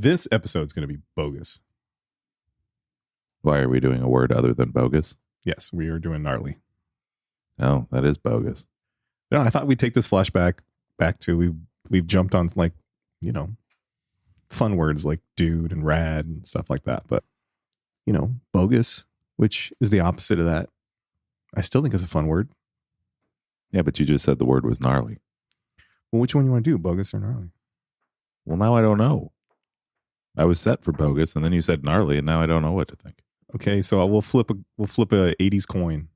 This episode's going to be bogus. Why are we doing a word other than bogus? Yes, we are doing gnarly. Oh, that is bogus. No, I thought we'd take this flashback back to we've jumped on like, fun words like dude and rad and stuff like that. But, bogus, which is the opposite of that, I still think is a fun word. Yeah, but you just said the word was gnarly. Well, which one you want to do, bogus or gnarly? Well, now I don't know. I was set for bogus, and then you said gnarly, and now I don't know what to think. Okay, so we'll flip a 80s coin.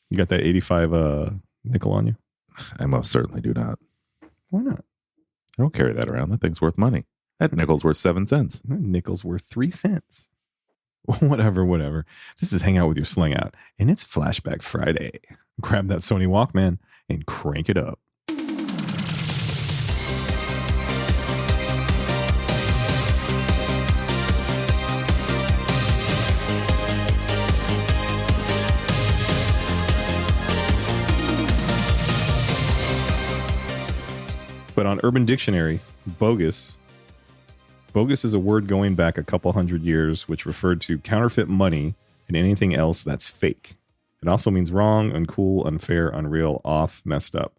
You got that 85 nickel on you? I most certainly do not. Why not? I don't carry that around. That thing's worth money. That nickel's worth 7 cents. That nickel's worth 3 cents. Whatever. This is Hang Out with Your Slang Out, and it's Flashback Friday. Grab that Sony Walkman and crank it up. But on Urban Dictionary, bogus is a word going back a couple hundred years, which referred to counterfeit money and anything else that's fake. It also means wrong, uncool, unfair, unreal, off, messed up.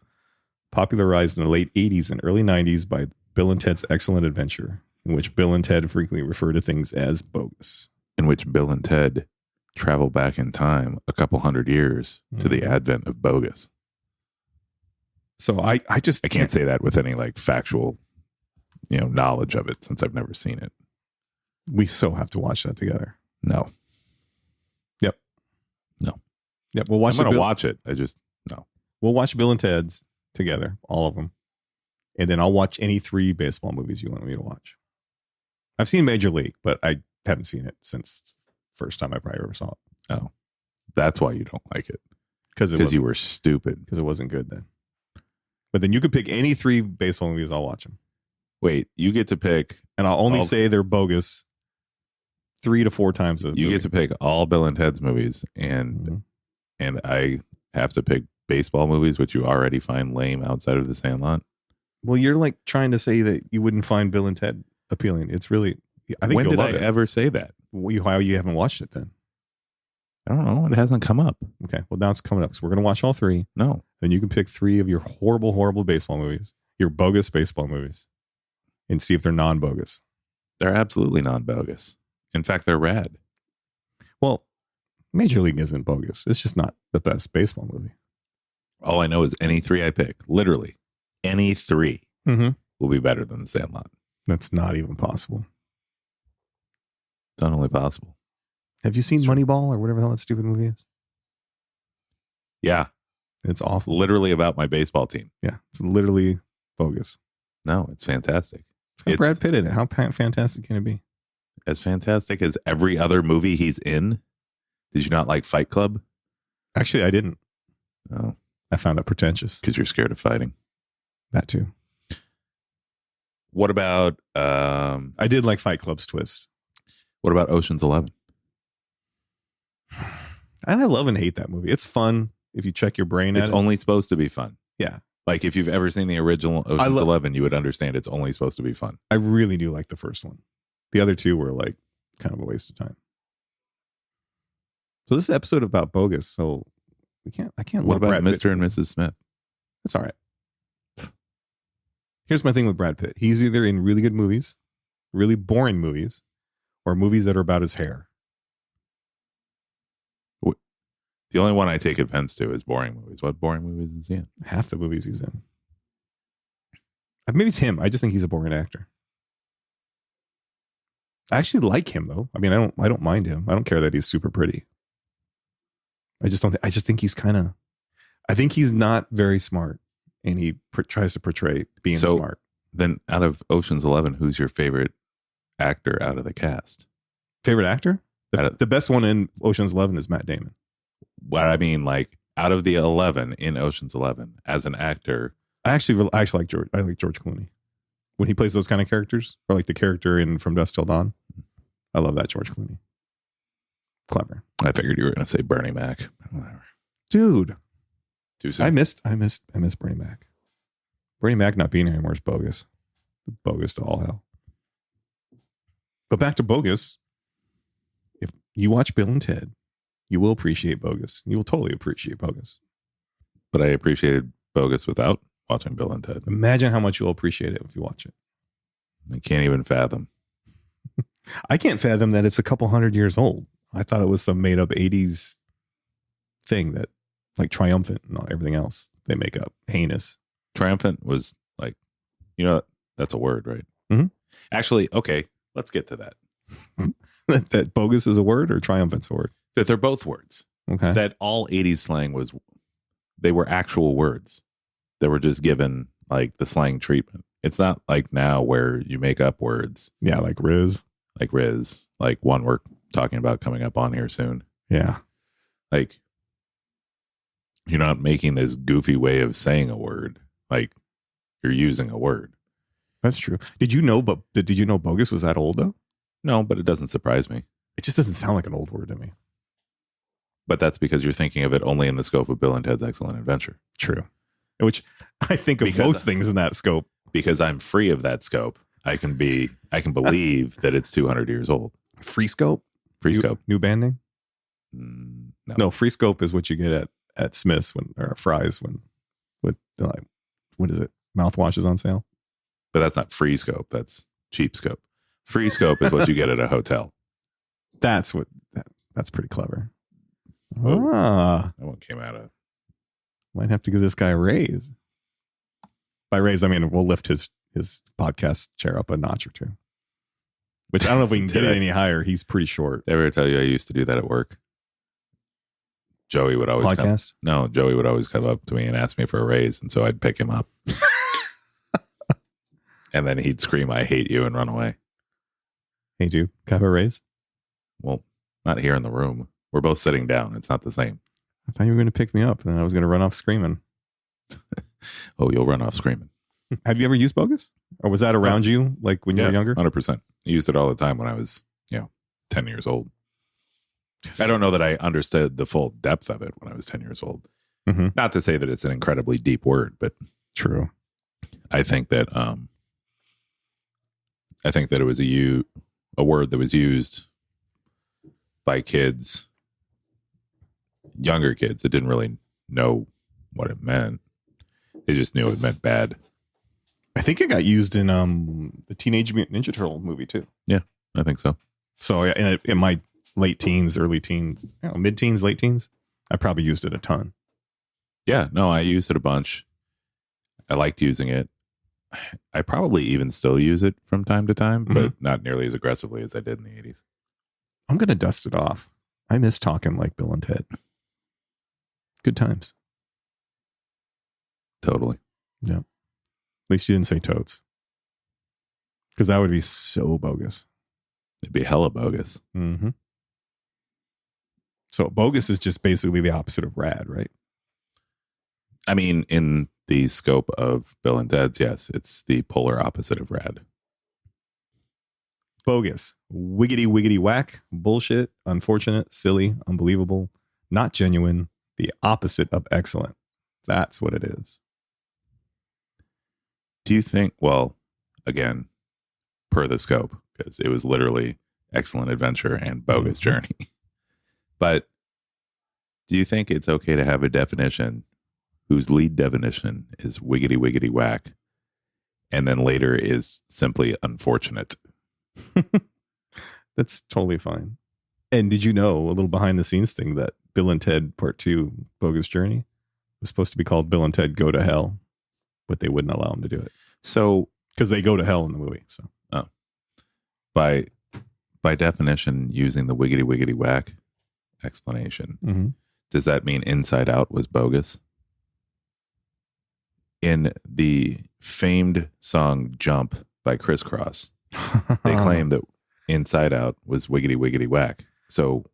Popularized in the late 80s and early 90s by Bill and Ted's Excellent Adventure, in which Bill and Ted frequently refer to things as bogus. In which Bill and Ted travel back in time a couple hundred years to the advent of bogus. So I can't say that with any like factual, knowledge of it since I've never seen it. We so have to watch that together. No. Yep. No. Yep. We'll watch. I'm gonna watch it. No. We'll watch Bill and Ted's together, all of them, and then I'll watch any 3 baseball movies you want me to watch. I've seen Major League, but I haven't seen it since first time I probably ever saw it. Oh, that's why you don't like it because you were stupid because it wasn't good then. But then you could pick any 3 baseball movies. I'll watch them. Wait, you get to pick, and I'll only say they're bogus 3 to 4 times. You get to pick all Bill and Ted's movies, and I have to pick baseball movies, which you already find lame outside of The Sandlot. Well, you're like trying to say that you wouldn't find Bill and Ted appealing. It's really, I think. When you'll did love I it. ever say that? How you haven't watched it then? I don't know. It hasn't come up. Okay, well now it's coming up. So we're gonna watch all 3. No. Then you can pick 3 of your horrible, horrible baseball movies, your bogus baseball movies, and see if they're non-bogus. They're absolutely non-bogus. In fact, they're rad. Well, Major League isn't bogus. It's just not the best baseball movie. All I know is any 3 I pick, literally any 3 will be better than The Sandlot. That's not even possible. It's not only possible. Have you seen Moneyball or whatever the hell that stupid movie is? Yeah. It's awful. Literally about my baseball team. Yeah. It's literally bogus. No, it's fantastic. It's Brad Pitt in it. How fantastic can it be? As fantastic as every other movie he's in. Did you not like Fight Club? Actually, I didn't. No. I found it pretentious. Because you're scared of fighting. That too. What about... I did like Fight Club's twist. What about Ocean's 11? I love and hate that movie. It's fun if you check your brain at it. It's only supposed to be fun. Yeah. Like if you've ever seen the original Ocean's 11, you would understand it's only supposed to be fun. I really do like the first one. The other 2 were like kind of a waste of time. So this is an episode about bogus. So I can't. What about Brad Mr. Pitt. and Mrs. Smith? That's all right. Here's my thing with Brad Pitt. He's either in really good movies, really boring movies, or movies that are about his hair. The only one I take offense to is boring movies. What boring movies is he in? Half the movies he's in. Maybe it's him. I just think he's a boring actor. I actually like him though. I mean, I don't mind him. I don't care that he's super pretty. I just think he's kind of. I think he's not very smart, and he tries to portray being smart. Then, out of Ocean's 11, who's your favorite actor out of the cast? Favorite actor? The best one in Ocean's 11 is Matt Damon. What I mean, like out of the 11 in Ocean's 11, as an actor, I actually like George. I like George Clooney when he plays those kind of characters, or like the character in From Dusk Till Dawn. I love that George Clooney. Clever. I figured you were going to say Bernie Mac. Whatever, dude. Too soon. I missed Bernie Mac. Bernie Mac not being here anymore is bogus. Bogus to all hell. But back to Bogus. If you watch Bill and Ted, you will appreciate Bogus. You will totally appreciate Bogus. But I appreciated Bogus without watching Bill and Ted. Imagine how much you'll appreciate it if you watch it. I can't even fathom. I can't fathom that it's a couple hundred years old. I thought it was some made up 80s thing that like triumphant and everything else they make up. Heinous. Triumphant was like, that's a word, right? Mhm. Actually, okay, let's get to that. That bogus is a word or triumphant's a word? That they're both words. Okay. That all 80s slang they were actual words that were just given like the slang treatment. It's not like now where you make up words. Yeah, like Riz. Like Riz, like one we're talking about coming up on here soon. Yeah. Like, you're not making this goofy way of saying a word. Like, you're using a word. That's true. Did you know bogus was that old though? No, but it doesn't surprise me. It just doesn't sound like an old word to me. But that's because you're thinking of it only in the scope of Bill and Ted's Excellent Adventure. True. Which I think of most things in that scope. Because I'm free of that scope. I can believe that it's 200 years old. Free scope? Free scope. New band name? No, free scope is what you get at Smith's or Fry's with what is it? Mouthwash is on sale. But that's not free scope. That's cheap scope. Free scope is what you get at a hotel. That's pretty clever. Oh, that one came out of. Might have to give this guy a raise. By raise, I mean we'll lift his podcast chair up a notch or two. Which I don't know if we can get it any higher. He's pretty short. Did I ever tell you I used to do that at work? Joey would always Joey would always come up to me and ask me for a raise, and so I'd pick him up. And then he'd scream, "I hate you," and run away. Hey, dude, can I have a raise? Well, not here in the room. We're both sitting down. It's not the same. I thought you were going to pick me up, and then I was going to run off screaming. Oh, you'll run off screaming. Have you ever used bogus? Or was that around you, like when you were younger? 100%. I used it all the time when I was, 10 years old. I don't know that I understood the full depth of it when I was 10 years old. Mm-hmm. Not to say that it's an incredibly deep word, but true. I think that it was a word that was used by kids, younger kids that didn't really know what it meant. They just knew it meant bad. I think it got used in the Teenage Mutant Ninja Turtle movie too. Yeah, I think so. So in my late teens, early teens, mid-teens, late teens, I probably used it a ton. Yeah, no, I used it a bunch. I liked using it. I probably even still use it from time to time, but not nearly as aggressively as I did in the 80s. I'm going to dust it off. I miss talking like Bill and Ted. Good times. Totally. Yeah. At least you didn't say totes. Because that would be so bogus. It'd be hella bogus. Mm-hmm. So bogus is just basically the opposite of rad, right? I mean, in the scope of Bill and Ted's, yes, it's the polar opposite of rad. Bogus. Wiggity, wiggity, whack. Bullshit. Unfortunate. Silly. Unbelievable. Not genuine. The opposite of excellent. That's what it is. Do you think, well, again, per the scope, because it was literally Excellent Adventure and Bogus Journey. But do you think it's okay to have a definition whose lead definition is wiggity, wiggity, whack, and then later is simply unfortunate? That's totally fine. And did you know a little behind the scenes thing that Bill and Ted Part 2 Bogus Journey was supposed to be called Bill and Ted Go to Hell, but they wouldn't allow them to do it. So, because they go to hell in the movie. So, by definition, using the wiggity, wiggity, whack explanation, does that mean Inside Out was bogus? In the famed song Jump by Criss Cross, they claim that Inside Out was wiggity, wiggity, whack. So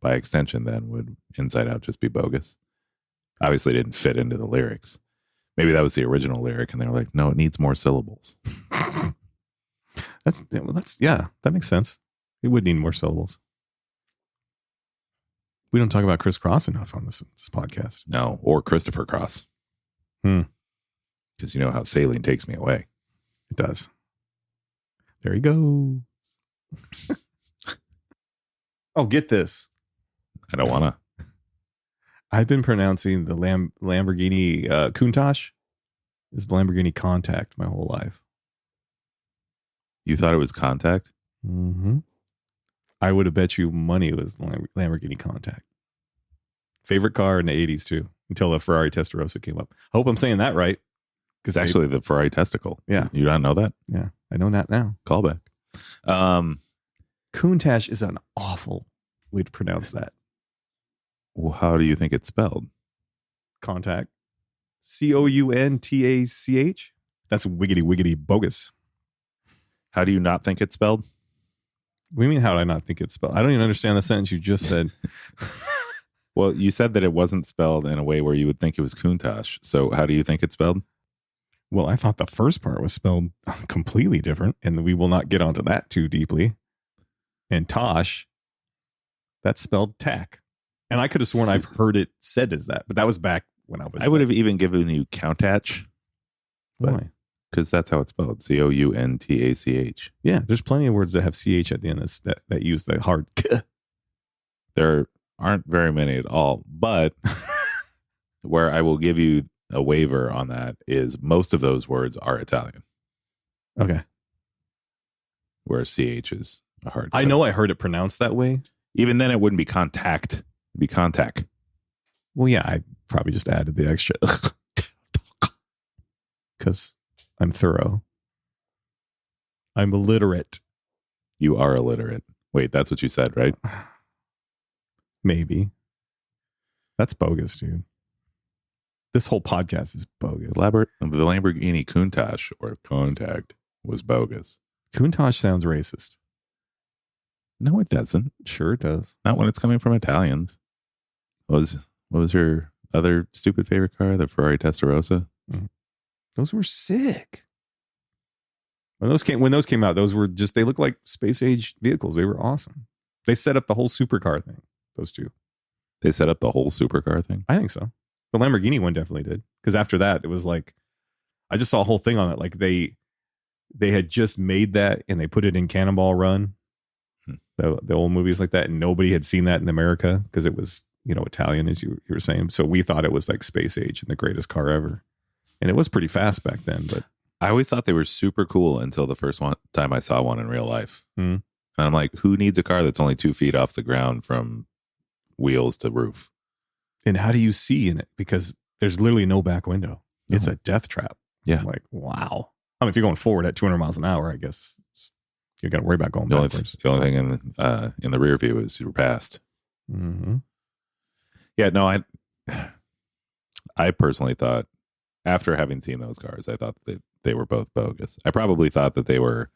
by extension, then, would Inside Out just be bogus? Obviously, it didn't fit into the lyrics. Maybe that was the original lyric, and they're like, no, it needs more syllables. That makes sense. It would need more syllables. We don't talk about Criss Cross enough on this podcast. No, or Christopher Cross. Because you know how sailing takes me away. It does. There he goes. Oh, get this. I don't want to. I've been pronouncing the Lamborghini Countach is the Lamborghini Contact my whole life. You thought it was Contact? Mm-hmm. I would have bet you money it was the Lamborghini Contact. Favorite car in the 80s, too, until the Ferrari Testarossa came up. I hope I'm saying that right. It's actually the Ferrari Testicle. Yeah. You don't know that? Yeah, I know that now. Callback. Countach is an awful way to pronounce that. Well, how do you think it's spelled? Contact. Countach. That's wiggity bogus. How do you not think it's spelled? What do you mean, how did I not think it's spelled? I don't even understand the sentence you just said. Well, you said that it wasn't spelled in a way where you would think it was Countach. So how do you think it's spelled? Well, I thought the first part was spelled completely different, and we will not get onto that too deeply. And Tosh, that's spelled tack. And I could have sworn I've heard it said as that, but that was back when I was... I would have even given you Countach. Why? Because that's how it's spelled. Countach. Yeah, there's plenty of words that have CH at the end that use the hard K. There aren't very many at all, but where I will give you a waiver on that is most of those words are Italian. Okay. Where CH is a hard K. I know I heard it pronounced that way. Even then it wouldn't be contact. It'd be contact. Well, yeah, I probably just added the extra because I'm thorough. I'm illiterate. You are illiterate. Wait, that's what you said, right? Maybe. That's bogus, dude. This whole podcast is bogus. The Lamborghini Countach or Contact was bogus. Countach sounds racist. No, it doesn't. Sure it does. Not when it's coming from Italians. What was your other stupid favorite car? The Ferrari Testarossa? Mm-hmm. Those were sick. When those came out, those were just, they looked like space age vehicles. They were awesome. They set up the whole supercar thing. Those two. They set up the whole supercar thing? I think so. The Lamborghini one definitely did. Because after that, it was like, I just saw a whole thing on it. Like they had just made that and they put it in Cannonball Run. The old movies like that. And nobody had seen that in America because it was, Italian, as you were saying. So we thought it was like space age and the greatest car ever. And it was pretty fast back then. But I always thought they were super cool until the first time I saw one in real life. Mm. And I'm like, who needs a car that's only 2 feet off the ground from wheels to roof? And how do you see in it? Because there's literally no back window. No. It's a death trap. Yeah. I'm like, wow. I mean, if you're going forward at 200 miles an hour, I guess you got to worry about going backwards. The only thing in the rear view is you're past. Mm-hmm. Yeah, no, I personally thought, after having seen those cars, I thought that they were both bogus. I probably thought that they were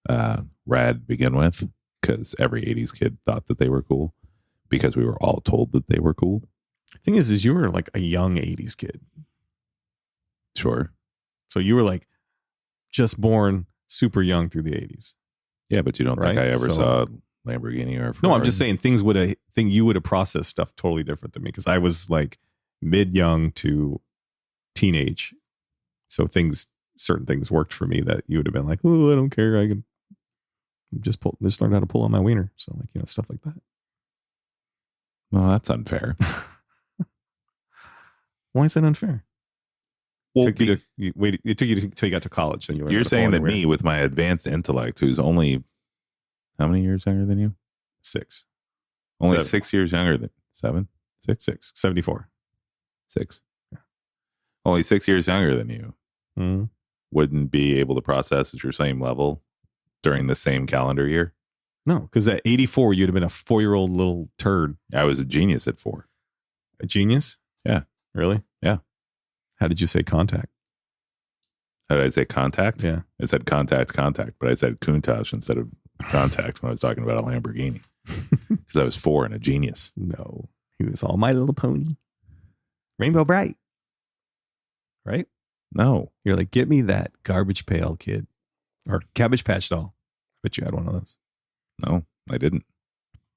rad to begin with, because every 80s kid thought that they were cool, because we were all told that they were cool. The thing is you were like a young 80s kid. Sure. So you were like just born super young through the 80s. Yeah, but you don't think I ever saw Lamborghini or Ferrari? No, I'm just saying you would have processed stuff totally different than me, because I was like mid-young to teenage. So certain things worked for me that you would have been like, oh, I don't care. I can just learn how to pull on my wiener. So like, stuff like that. Well, that's unfair. Why is that unfair? Well, it took you till you got to college. Then you're saying that me, with my advanced intellect, who's only how many years younger than you? 6. Only 7. 6 years younger than 7? 6. 74. 6. Yeah. Only 6 years younger than you. Mm-hmm. Wouldn't be able to process at your same level during the same calendar year? No, because at 84, you'd have been a 4-year-old little turd. I was a genius at 4. A genius? Yeah. Really? Yeah. How did you say contact? How did I say contact? Yeah. I said contact, but I said Countach instead of contact when I was talking about a Lamborghini. Because I was 4 and a genius. No. He was all My Little Pony. Rainbow Bright. Right? No. You're like, get me that Garbage Pail Kid. Or Cabbage Patch Doll. I bet you had one of those. No, I didn't.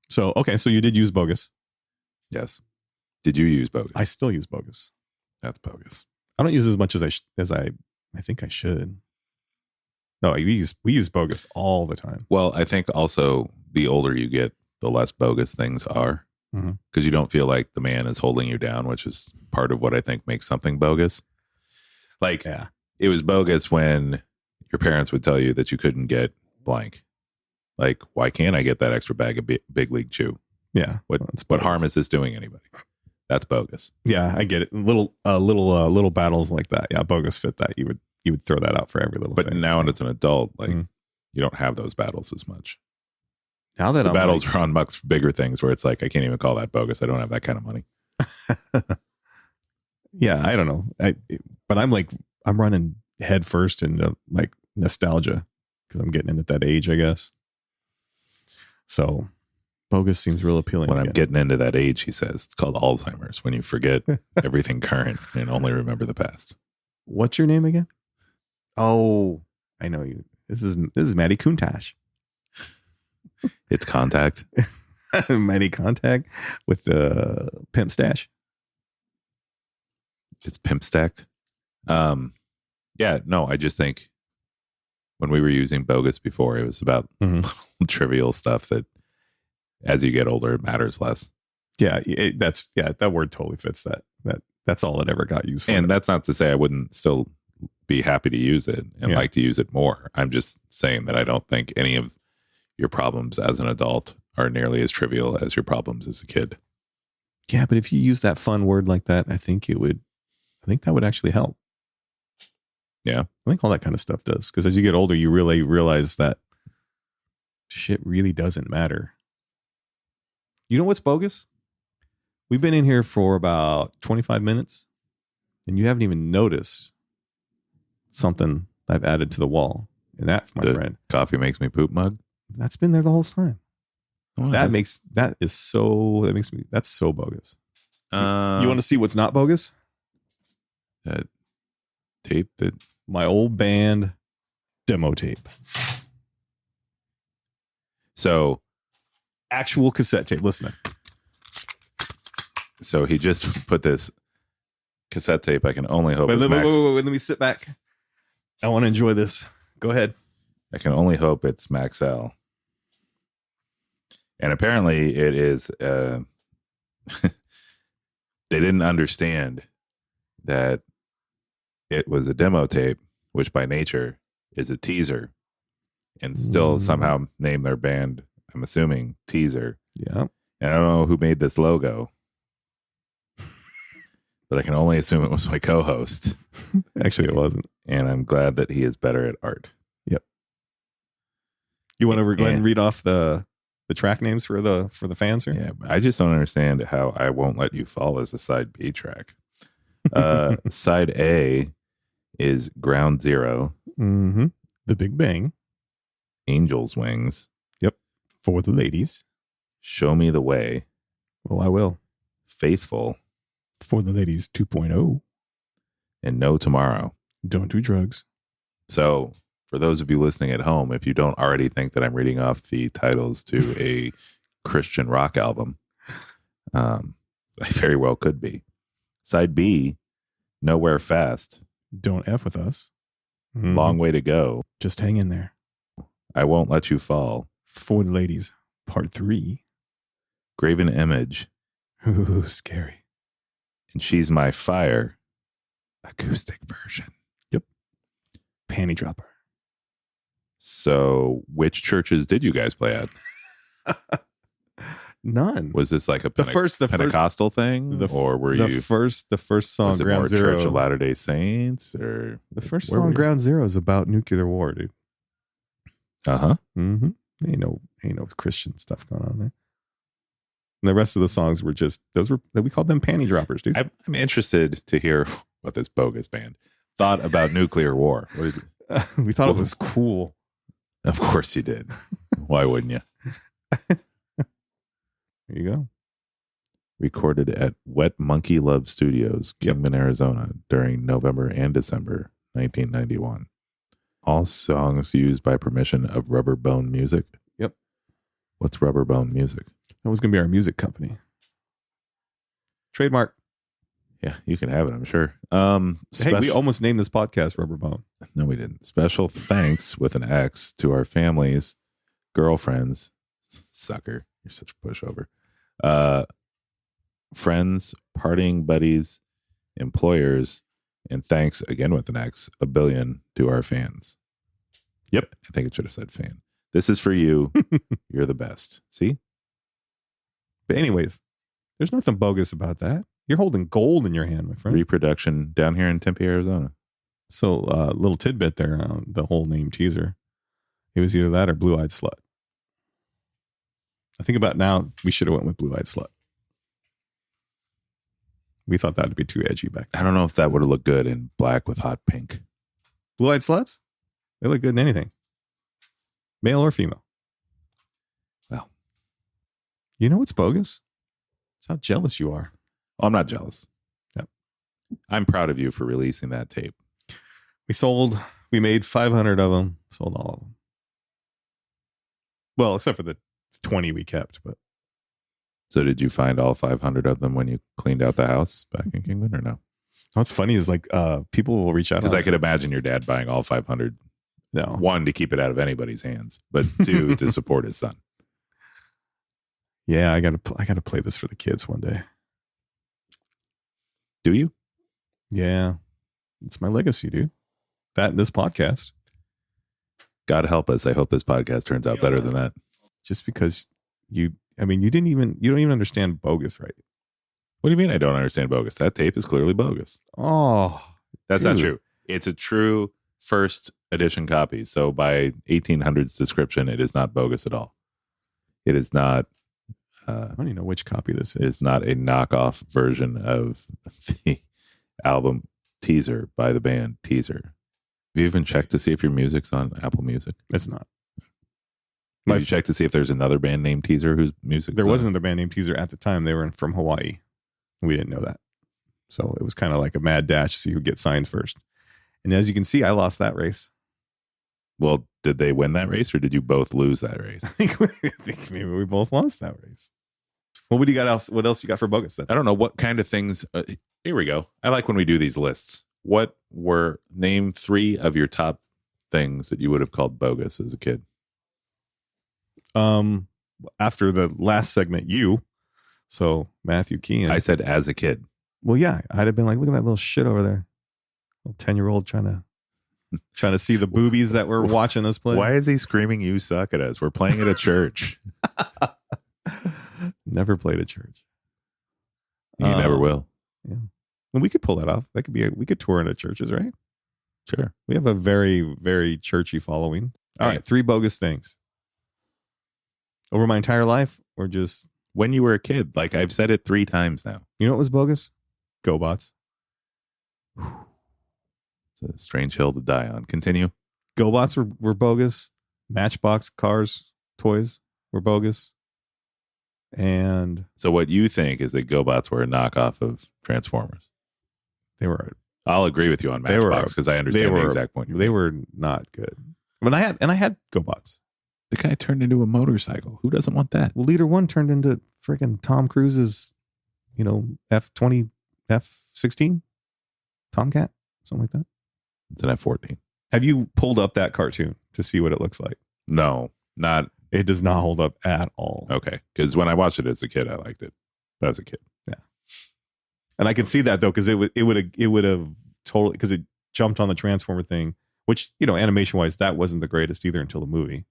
So, okay, so you did use bogus. Yes. Did you use bogus? I still use bogus. That's bogus. I don't use as much as I think I should. No, we use bogus all the time. Well, I think also the older you get, the less bogus things are, because you don't feel like the man is holding you down, which is part of what I think makes something bogus. Like, it was bogus when your parents would tell you that you couldn't get blank. Like, why can't I get that extra bag of big league chew? Yeah. What harm is this doing anybody? That's bogus. Yeah, I get it. Little battles like that. Yeah, bogus fit that. You would throw that out for every little but thing. But now when it's an adult, like you don't have those battles as much. Now that the battles are on much bigger things where it's like, I can't even call that bogus. I don't have that kind of money. Yeah, I don't know. But I'm running head first into like nostalgia because I'm getting in at that age, I guess. So bogus seems real appealing. When I'm getting into that age, he says, it's called Alzheimer's, when you forget everything current and only remember the past. What's your name again? Oh, I know you. This is Maddie Kuntash. It's Contact. Maddie Contact with the pimp stash. It's pimp stacked. Yeah, no, I just think when we were using bogus before, it was about trivial stuff that as you get older, it matters less. Yeah, that word totally fits that. That's all it ever got used for. And that's not to say I wouldn't still be happy to use it and like to use it more. I'm just saying that I don't think any of your problems as an adult are nearly as trivial as your problems as a kid. Yeah, but if you use that fun word like that, I think that would actually help. Yeah. I think all that kind of stuff does. Because as you get older, you really realize that shit really doesn't matter. You know what's bogus? We've been in here for about 25 minutes and you haven't even noticed something I've added to the wall. And that, my friend, coffee makes me poop mug. That's been there the whole time. Oh, that's so bogus. You want to see what's not bogus? That tape that my old band demo tape. So actual cassette tape. Listen. So he just put this cassette tape. I can only hope wait, let me sit back. I want to enjoy this. Go ahead. I can only hope it's Maxell. And apparently it is they didn't understand that it was a demo tape, which by nature is a teaser, and still somehow named their band, I'm assuming, Teaser. Yeah. And I don't know who made this logo, but I can only assume it was my co-host. Actually, it wasn't. And I'm glad that he is better at art. Yep. You want to go ahead and read off the track names for the fans here? Yeah, I just don't understand how I Won't Let You Fall as a side B track. Side A is Ground Zero. Mm-hmm. The Big Bang. Angel's Wings. Yep. For the ladies. Show Me the Way. Oh, I will. Faithful. For the ladies 2.0. And No Tomorrow. Don't do drugs. So for those of you listening at home, if you don't already think that I'm reading off the titles to a Christian rock album, I very well could be. Side B, Nowhere Fast. Don't F with us. Long Way to Go. Just hang in there. I Won't Let You Fall. For the ladies, part 3. Graven Image. Ooh, scary. And She's My Fire. Acoustic version. Yep. Panty dropper. So which churches did you guys play at? None. Was this like a Pentecostal thing? Or were you the first song, was it Ground more Zero? Church of Latter-day Saints? Or the first song, Ground Zero, is about nuclear war, dude. Uh-huh. Mm-hmm. Ain't no Christian stuff going on there. And the rest of the songs were we called them panty droppers, dude. I'm interested to hear what this bogus band thought about nuclear war. We thought it was cool. Of course you did. Why wouldn't you? There you go. Recorded at Wet Monkey Love Studios, Kingman, Arizona, during November and December 1991. All songs used by permission of Rubber Bone Music. Yep. What's Rubber Bone Music? That was going to be our music company. Trademark. Yeah, you can have it, I'm sure. Hey, we almost named this podcast Rubber Bone. No, we didn't. Special thanks with an X to our families, girlfriends, sucker, you're such a pushover, friends, partying buddies, employers, and thanks again with an X, a billion to our fans. Yep. I think it should have said fan. This is for you. You're the best. See? But anyways, there's nothing bogus about that. You're holding gold in your hand, my friend. Reproduction down here in Tempe, Arizona. So, little tidbit there on the whole name teaser. It was either that or Blue-Eyed Slut. I think about now, we should have went with Blue-Eyed Slut. We thought that would be too edgy back then. I don't know if that would have looked good in black with hot pink. Blue-Eyed Sluts? They look good in anything. Male or female. Well. You know what's bogus? It's how jealous you are. Oh, I'm not jealous. Yep. I'm proud of you for releasing that tape. We made 500 of them, sold all of them. Well, except for the 20 we kept, but. So did you find all 500 of them when you cleaned out the house back in Kingman or no? What's funny is like people will reach out. Because I could imagine your dad buying all 500. No. One, to keep it out of anybody's hands, but two, to support his son. Yeah, I gotta play this for the kids one day. Do you? Yeah. It's my legacy, dude. That and this podcast. God help us. I hope this podcast turns out better than that. Just because you don't even understand bogus, right? What do you mean I don't understand bogus? That tape is clearly bogus. Oh, that's dude. not true. It's a true first edition copy. So by 1800's description, it is not bogus at all. It is not. I don't even know which copy this is. It is not a knockoff version of the album Teaser by the band Teaser. Have you even checked to see if your music's on Apple Music? It's not. Have you checked to see if there's another band named Teaser whose music? There wasn't another band named Teaser at the time. They were from Hawaii. We didn't know that. So it was kind of like a mad dash to see who gets signs first. And as you can see, I lost that race. Well, did they win that race or did you both lose that race? I think maybe we both lost that race. Well, what do you got else? What else you got for bogus then? I don't know what kind of things. Here we go. I like when we do these lists. What were name 3 of your top things that you would have called bogus as a kid? After the last segment, so Matthew Kean. I said as a kid. Well, yeah, I'd have been like, look at that little shit over there. Little 10-year-old trying to see the boobies that were watching us play. Why is he screaming "you suck" at us? We're playing at a church. Never played at church. You never will. Yeah. Well, we could pull that off. That could be we could tour into churches, right? Sure. We have a very, very churchy following. All right. 3 bogus things. Over my entire life, or just when you were a kid? Like I've said it 3 times now. You know what was bogus? GoBots. It's a strange hill to die on. Continue. GoBots were bogus. Matchbox cars, toys were bogus. And so what you think is that GoBots were a knockoff of Transformers? They were. I'll agree with you on Matchbox because I understand the exact point. They were not good. But I had GoBots. The guy turned into a motorcycle. Who doesn't want that? Well, Leader 1 turned into freaking Tom Cruise's, F-20, F-16, Tomcat, something like that. It's an F-14. Have you pulled up that cartoon to see what it looks like? No, not. It does not hold up at all. Okay, because when I watched it as a kid, I liked it. But I was a kid. Yeah, and I could see that though because it would have totally because it jumped on the Transformer thing, which animation wise that wasn't the greatest either until the movie.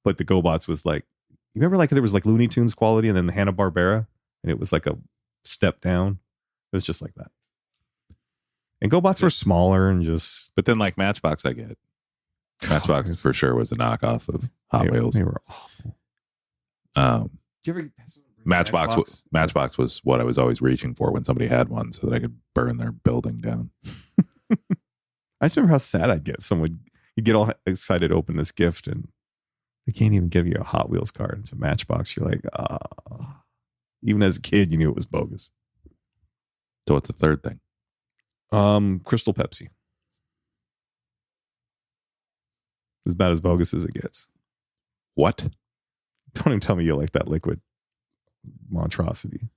But the GoBots was like, you remember like there was like Looney Tunes quality and then the Hanna-Barbera and it was like a step down. It was just like that. And GoBots were smaller and just. But then like Matchbox, I get. Matchbox for sure was a knockoff of Hot Wheels. They were awful. Um, Did you ever Matchbox was what I was always reaching for when somebody had one so that I could burn their building down. I just remember how sad I'd get. You'd get all excited to open this gift and they can't even give you a Hot Wheels card. It's a Matchbox. You're like, even as a kid, you knew it was bogus. So what's the third thing? Crystal Pepsi. As bad as bogus as it gets. What? Don't even tell me you like that liquid monstrosity.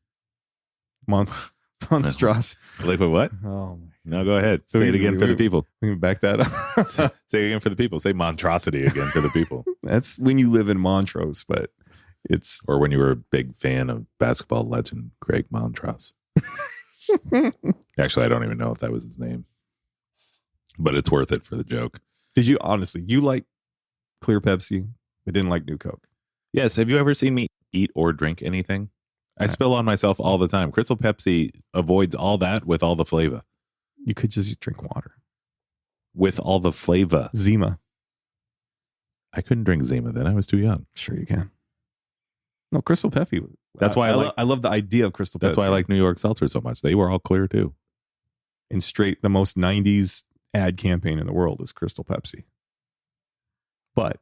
Monstrous. Liquid what? Oh my. No, go ahead. So Say it again for the people. We can back that up. Say it again for the people. Say monstrosity again for the people. That's when you live in Montrose, but it's Or when you were a big fan of basketball legend Greg Montross. Actually, I don't even know if that was his name, but it's worth it for the joke. Did you honestly, you like clear Pepsi, but didn't like New Coke? Yes. Have you ever seen me eat or drink anything? I spill on myself all the time. Crystal Pepsi avoids all that with all the flavor. You could just drink water. With all the flavor. Zima. I couldn't drink Zima then. I was too young. Sure you can. No, Crystal Pepsi. That's why I love the idea of Crystal Pepsi. That's why I like New York Seltzer so much. They were all clear too. And straight, the most 90s ad campaign in the world is Crystal Pepsi. But,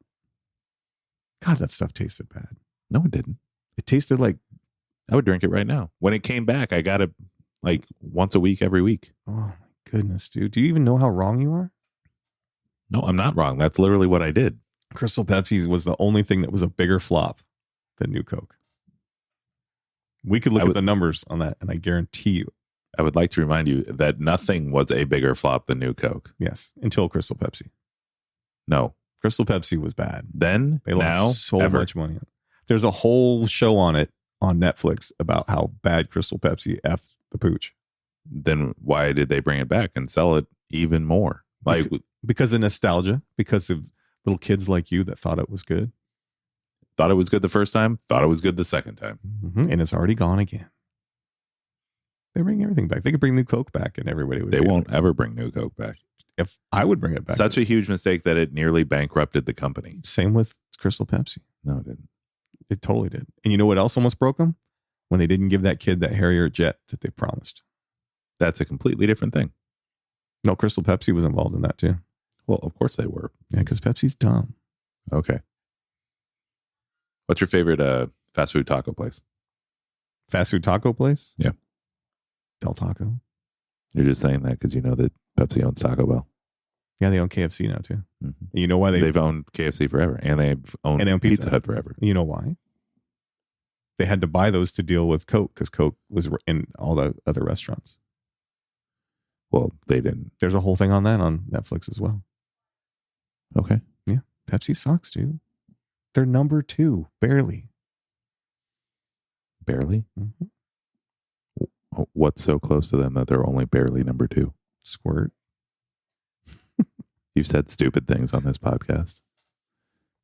God, that stuff tasted bad. No, it didn't. It tasted like... I would drink it right now. When it came back, I got it like once a week, every week. Oh, my goodness, dude. Do you even know how wrong you are? No, I'm not wrong. That's literally what I did. Crystal Pepsi was the only thing that was a bigger flop than New Coke. We could look at the numbers on that, and I guarantee you. I would like to remind you that nothing was a bigger flop than New Coke. Yes, until Crystal Pepsi. No. Crystal Pepsi was bad. Then, they now, lost so ever. much money on it. There's a whole show on it on Netflix about how bad Crystal Pepsi effed the pooch. Then why did they bring it back and sell it even more? Like because of nostalgia, because of little kids like you that thought it was good. Thought it was good the first time, thought it was good the second time. Mm-hmm. And it's already gone again. They bring everything back. They could bring New Coke back and everybody would. They won't ever bring New Coke back. If I would bring it back. Such a huge mistake that it nearly bankrupted the company. Same with Crystal Pepsi. No, it didn't. It totally did. And you know what else almost broke them? When they didn't give that kid that Harrier jet that they promised. That's a completely different thing. No, Crystal Pepsi was involved in that too. Well, of course they were. Yeah, because Pepsi's dumb. Okay. What's your favorite fast food taco place? Fast food taco place? Yeah. Del Taco. You're just saying that because you know that Pepsi owns Taco Bell. Yeah, they own KFC now too. Mm-hmm. You know why they've owned KFC forever, and they've owned Pizza Hut forever. You know why? They had to buy those to deal with Coke because Coke was in all the other restaurants. Well, they didn't. There's a whole thing on that on Netflix as well. Okay. Yeah. Pepsi sucks, dude. They're number 2, barely. Barely? Mm-hmm. What's so close to them that they're only barely number 2? Squirt. You've said stupid things on this podcast,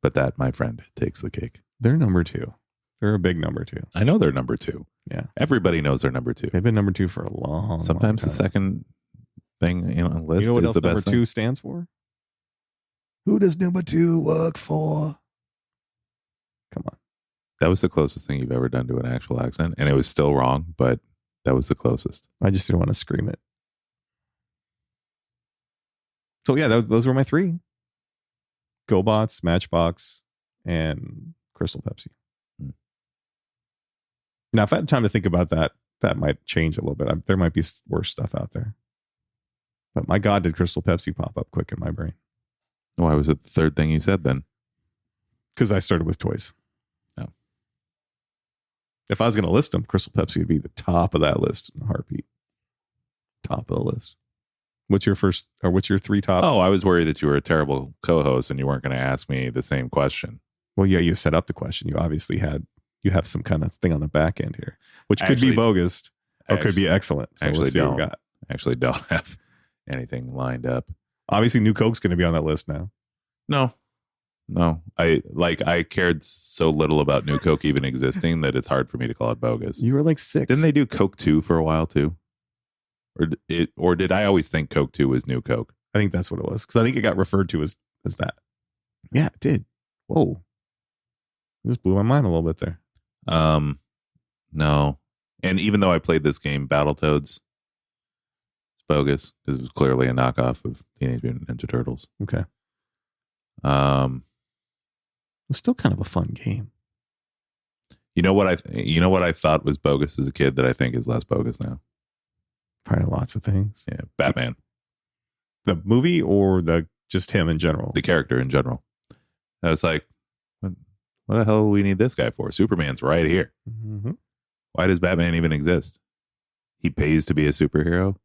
but that, my friend, takes the cake. They're number 2. They're a big number 2. I know they're number 2. Yeah. Everybody knows they're number 2. They've been number 2 for a long Sometimes long the second thing on a list you know what is else the number best 2 thing? stands for? Who does number 2 work for? Come on. That was the closest thing you've ever done to an actual accent, and it was still wrong, but that was the closest. I just didn't want to scream it. So yeah, those were my 3. GoBots, Matchbox, and Crystal Pepsi. Now, if I had time to think about that, that might change a little bit. There might be worse stuff out there. But my God, did Crystal Pepsi pop up quick in my brain? Why was it the third thing you said then? Because I started with toys. Oh. If I was going to list them, Crystal Pepsi would be the top of that list in a heartbeat. Top of the list. What's your 3 top? Oh, I was worried that you were a terrible co-host and you weren't going to ask me the same question. Well, yeah, you set up the question. You obviously you have some kind of thing on the back end here, which could be bogus or could be excellent. So actually, we'll don't have anything lined up. Obviously, New Coke's going to be on that list now. No. I cared so little about New Coke even existing that it's hard for me to call it bogus. You were like 6. Didn't they do Coke 2 for a while too? Or did I always think Coke 2 was New Coke? I think that's what it was because I think it got referred to as that. Yeah, it did. Whoa, it just blew my mind a little bit there. No. And even though I played this game, Battletoads, it's bogus because it was clearly a knockoff of Teenage Mutant Ninja Turtles. Okay. It was still kind of a fun game. You know what I thought was bogus as a kid that I think is less bogus now? Probably lots of things. Yeah, Batman. The movie or just him in general? The character in general. I was like, what the hell do we need this guy for? Superman's right here. Mm-hmm. Why does Batman even exist? He pays to be a superhero.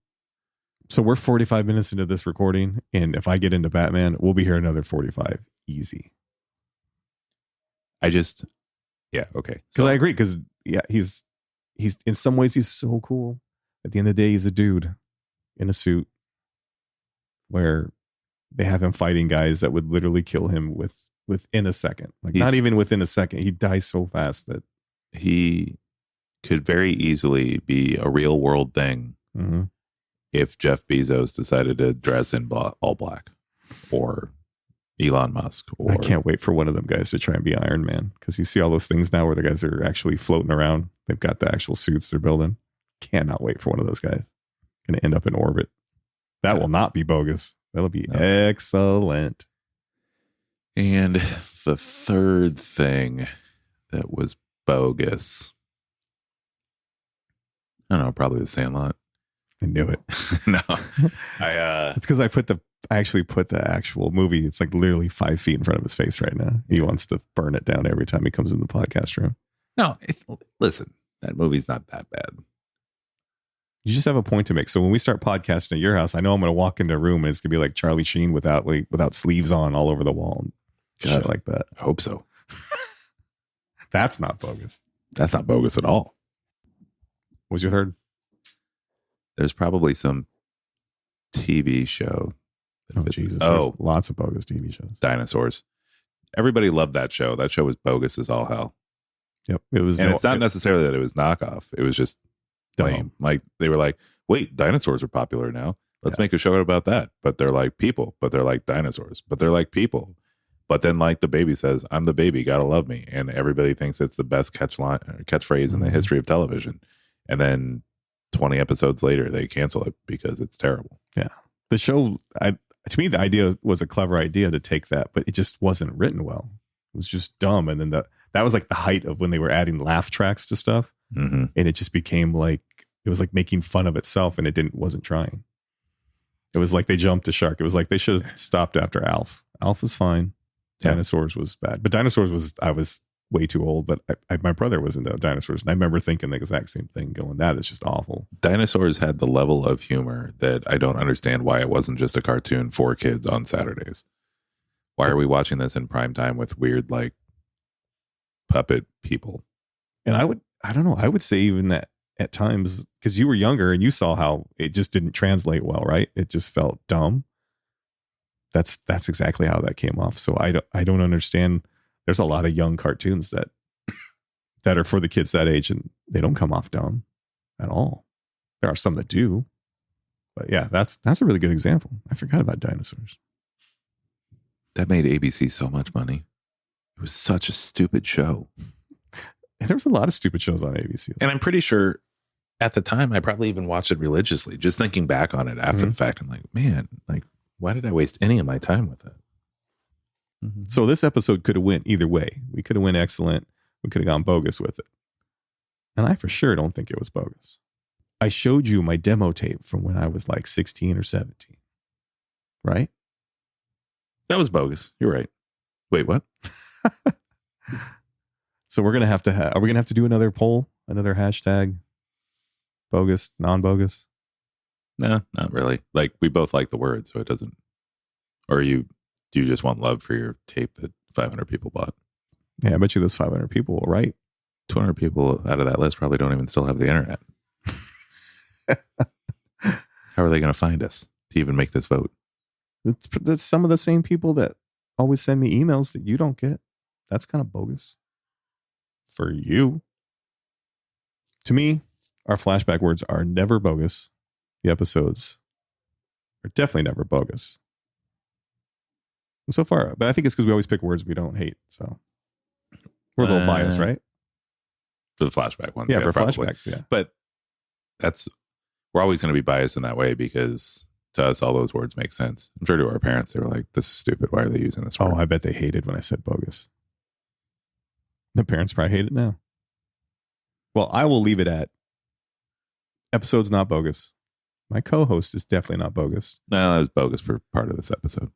So we're 45 minutes into this recording, and if I get into Batman, we'll be here another 45. Easy. Yeah, okay. Because I agree, because he's in some ways he's so cool. At the end of the day, he's a dude in a suit where they have him fighting guys that would literally kill him within a second. Like not even within a second. He dies so fast that he could very easily be a real world thing if Jeff Bezos decided to dress in all black, or Elon Musk. Or I can't wait for one of them guys to try and be Iron Man, because you see all those things now where the guys are actually floating around. They've got the actual suits they're building. Cannot wait for one of those guys. Going to end up in orbit. That will not be bogus. That'll be excellent. And the third thing that was bogus, I don't know, probably The Sandlot. I knew it. No, it's because I actually put the actual movie. It's like literally 5 feet in front of his face right now. He wants to burn it down every time he comes in the podcast room. No, listen, that movie's not that bad. You just have a point to make. So when we start podcasting at your house, I know I'm going to walk into a room and it's going to be like Charlie Sheen without sleeves on all over the wall and shit like that. I hope so. That's not bogus. That's not bogus at all. What was your third? There's probably some TV show. Oh, Jesus. There's lots of bogus TV shows. Dinosaurs. Everybody loved that show. That show was bogus as all hell. Yep. It was, and it's not necessarily that it was knockoff. It was just lame. Like they were like, wait, dinosaurs are popular now. Let's make a show about that. But they're like people, but they're like dinosaurs, but they're like people. But then like the baby says, I'm the baby, gotta love me. And everybody thinks it's the best catchphrase in the history of television. And then 20 episodes later, they cancel it because it's terrible. Yeah. The show, to me, the idea was a clever idea to take that, but it just wasn't written well. It was just dumb. And then that was like the height of when they were adding laugh tracks to stuff. And it just became like, it was like making fun of itself, and it wasn't trying. It was like they jumped a shark. It was like they should have stopped after Alf. Alf was fine. Dinosaurs was bad. But Dinosaurs I was way too old, but my brother was into dinosaurs. And I remember thinking the exact same thing, going, that is just awful. Dinosaurs had the level of humor that I don't understand why it wasn't just a cartoon for kids on Saturdays. Why are we watching this in prime time with weird, like, puppet people? And I don't know, I would say even that at times, because you were younger and you saw how it just didn't translate well, right? It just felt dumb. That's exactly how that came off. So I don't understand. There's a lot of young cartoons that are for the kids that age, and they don't come off dumb at all. There are some that do, but yeah, that's a really good example. I forgot about dinosaurs. That made ABC so much money. It was such a stupid show. There was a lot of stupid shows on ABC. And I'm pretty sure at the time, I probably even watched it religiously. Just thinking back on it after the fact, I'm like, man, like, why did I waste any of my time with it? So this episode could have went either way. We could have went excellent. We could have gone bogus with it. And I for sure don't think it was bogus. I showed you my demo tape from when I was like 16 or 17. Right? That was bogus. You're right. Wait, what? So we're going to have to are we going to have to do another poll? Another hashtag? Bogus, non-bogus? No, not really. Like, we both like the word, so it doesn't. Or do you just want love for your tape that 500 people bought? Yeah, I bet you those 500 people will write. 200 people out of that list probably don't even still have the internet. How are they going to find us to even make this vote? That's some of the same people that always send me emails that you don't get. That's kind of bogus. For you. To me, our flashback words are never bogus. The episodes are definitely never bogus. So far, but I think it's because we always pick words we don't hate. So we're a little biased, right? For the flashback one. Yeah, for probably. Flashbacks, yeah. But we're always going to be biased in that way, because to us, all those words make sense. I'm sure to our parents, they were like, this is stupid. Why are they using this word? Oh, I bet they hated when I said bogus. The parents probably hate it now. Well, I will leave it at episode's not bogus. My co-host is definitely not bogus. No, that was bogus for part of this episode.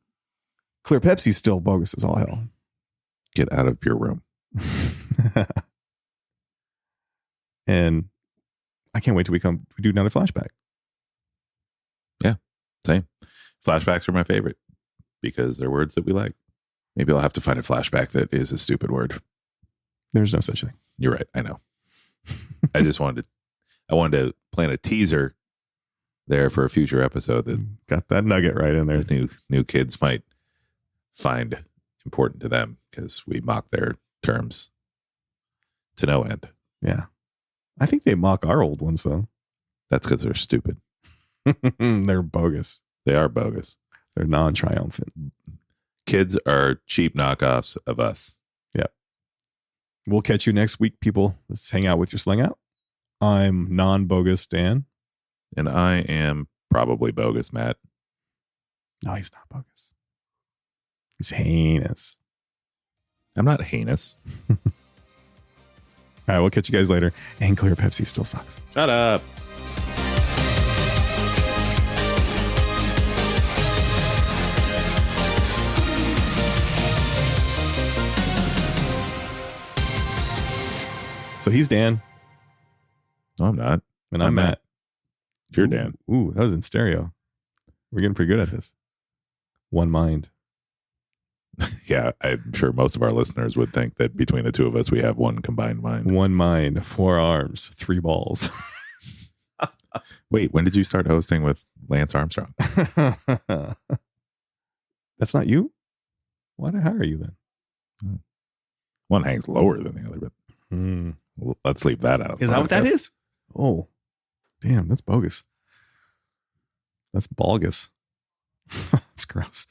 Clear Pepsi's still bogus as all hell. Get out of your room. And I can't wait till we do another flashback. Same. Flashbacks are my favorite because they're words that we like. Maybe I'll have to find a flashback that is a stupid word. There's no such thing. You're right. I know. I wanted to plant a teaser there for a future episode that got that nugget right in there. The new kids might find important to them because we mock their terms to no end. Yeah. I think they mock our old ones though. That's because they're stupid. They're bogus. They are bogus. They're non-triumphant. Kids are cheap knockoffs of us. Yep. We'll catch you next week, people. Let's hang out with your slang out. I'm non-bogus Dan. And I am probably bogus, Matt. No, he's not bogus. He's heinous. I'm not heinous. All right, we'll catch you guys later. And clear Pepsi still sucks. Shut up. So he's Dan. No, I'm not. And I'm Matt. You're Dan. Ooh, that was in stereo. We're getting pretty good at this. One mind. Yeah, I'm sure most of our listeners would think that between the two of us, we have one combined mind. One mind, 4 arms, 3 balls. Wait, when did you start hosting with Lance Armstrong? That's not you? Why did I hire you then? One hangs lower than the other, but let's leave that out. Is that what that is? Oh, damn, that's bogus. That's bulgus. That's gross.